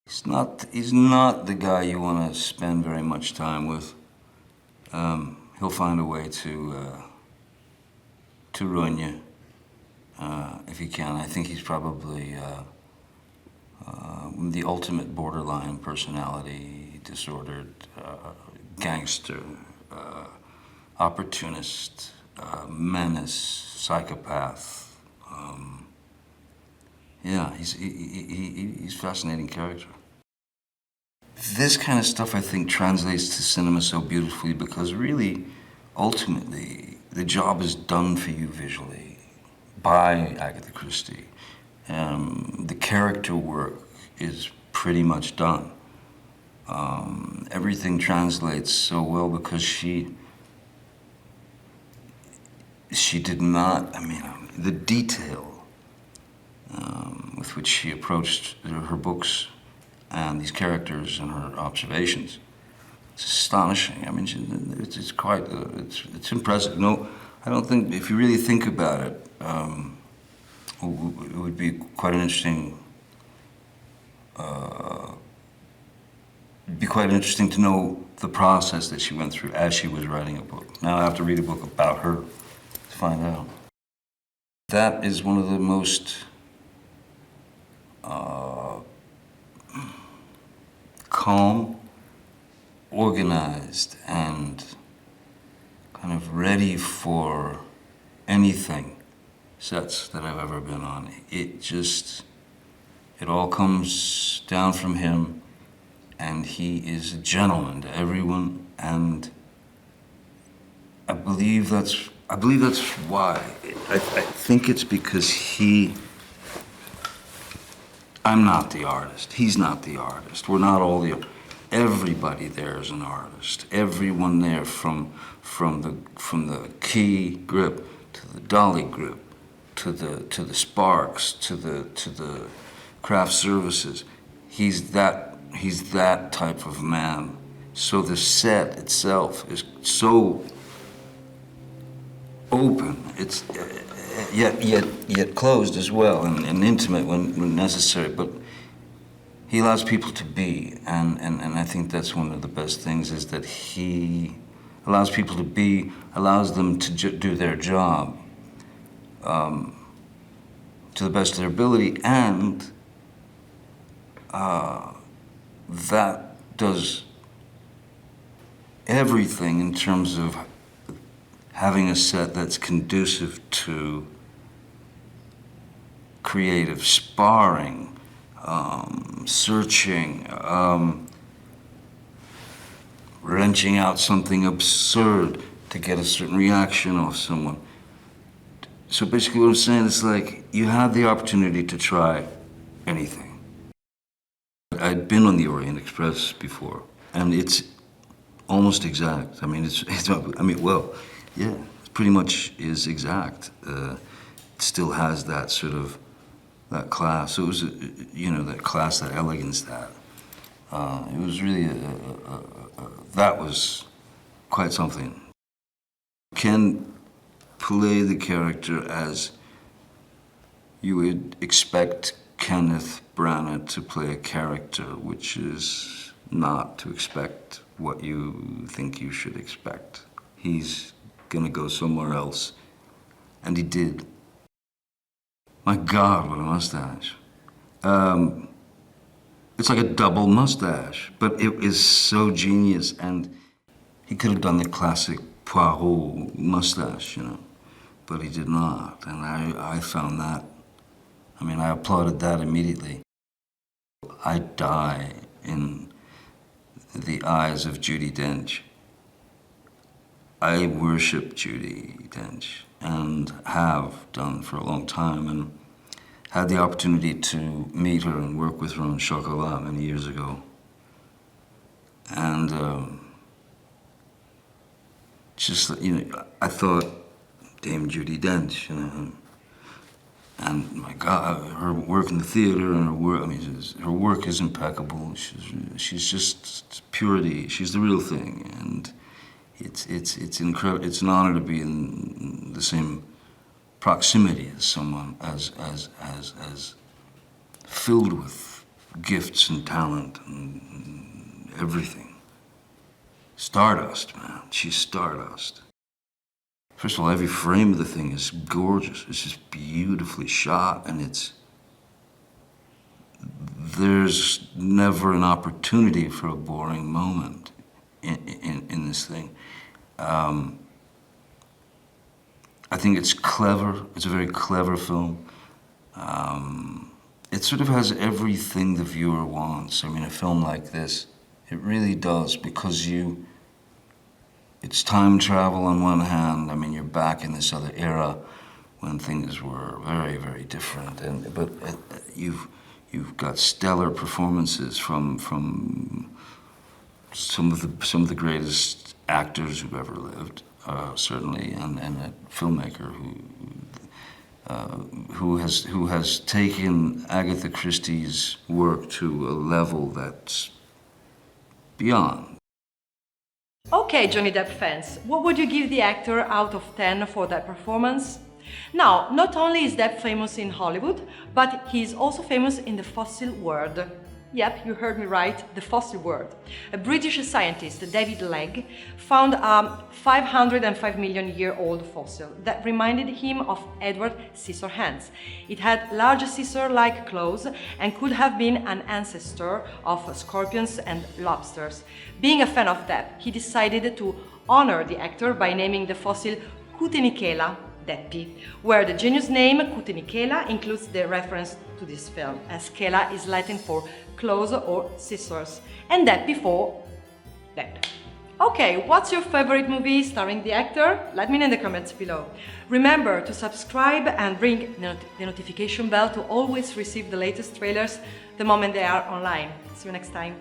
He's not the guy you want to spend very much time with. He'll find a way to ruin you, if he can. I think he's probably the ultimate borderline personality, disordered, gangster, opportunist, menace, psychopath. Yeah, he's a fascinating character. This kind of stuff, I think, translates to cinema so beautifully because really, ultimately, the job is done for you visually by Agatha Christie. The character work is pretty much done. Everything translates so well because she did not, the detail with which she approached her books and these characters and her observations. It's astonishing. It's quite, it's impressive. No, I don't think, if you really think about it, it would be quite an interesting, it'd be quite interesting to know the process that she went through as she was writing a book. Now I have to read a book about her to find out. That is one of the most calm, organized, and kind of ready for anything sets that I've ever been on. It all comes down from him, and he is a gentleman to everyone, and I believe that's why. I think it's because I'm not the artist. He's not the artist. We're not all the. Everybody there is an artist. Everyone there, from the key grip to the dolly grip, to the sparks, to the craft services. He's that type of man. So the set itself is so open. It's yet closed as well, and intimate when necessary. But he allows people to be, and I think that's one of the best things, is that he allows people to be, allows them to do their job to the best of their ability, and that does everything in terms of having a set that's conducive to creative sparring, searching, wrenching out something absurd to get a certain reaction off someone. So basically what I'm saying is, like, you have the opportunity to try anything. I'd been on the Orient Express before, and it's almost exact. Yeah, it pretty much is exact. It still has that sort of, that class. So it was, that class, that elegance, that. It was really, that was quite something. Can play the character as you would expect Kenneth Branagh to play a character, which is not to expect what you think you should expect. He's gonna go somewhere else, and he did. My God, what a mustache. It's like a double mustache, but it is so genius, and he could have done the classic Poirot mustache, but he did not, and I found that, I applauded that immediately. I die in the eyes of Judi Dench. I worship Judi Dench, and have done for a long time, and had the opportunity to meet her and work with her on Chocolat many years ago. And I thought, Dame Judi Dench, and my God, her work in the theater and her work, her work is impeccable. She's just purity. She's the real thing, and it's incredible. It's an honor to be in the same proximity as someone as filled with gifts and talent and everything. Stardust, man. She's stardust. First of all, every frame of the thing is gorgeous. It's just beautifully shot, and there's never an opportunity for a boring moment in this thing. I think it's clever. It's a very clever film. It sort of has everything the viewer wants. I mean, a film like this, it really does, because it's time travel on one hand. I mean, you're back in this other era when things were very, very different. But you've got stellar performances from some of the greatest actors who've ever lived. Certainly, and a filmmaker who has taken Agatha Christie's work to a level that's beyond. Okay, Johnny Depp fans, what would you give the actor out of 10 for that performance? Now, not only is Depp famous in Hollywood, but he is also famous in the fossil world. Yep, you heard me right, the fossil world. A British scientist, David Legg, found a 505 million year old fossil that reminded him of Edward Scissorhands. It had large scissor-like claws and could have been an ancestor of scorpions and lobsters. Being a fan of Depp, he decided to honor the actor by naming the fossil Cutenicella Deppi, where the genus name Cutenicella includes the reference to this film, as Chela is Latin for claws or scissors, and Deppi for Depp. Okay, what's your favorite movie starring the actor? Let me know in the comments below. Remember to subscribe and ring the notification bell to always receive the latest trailers the moment they are online. See you next time.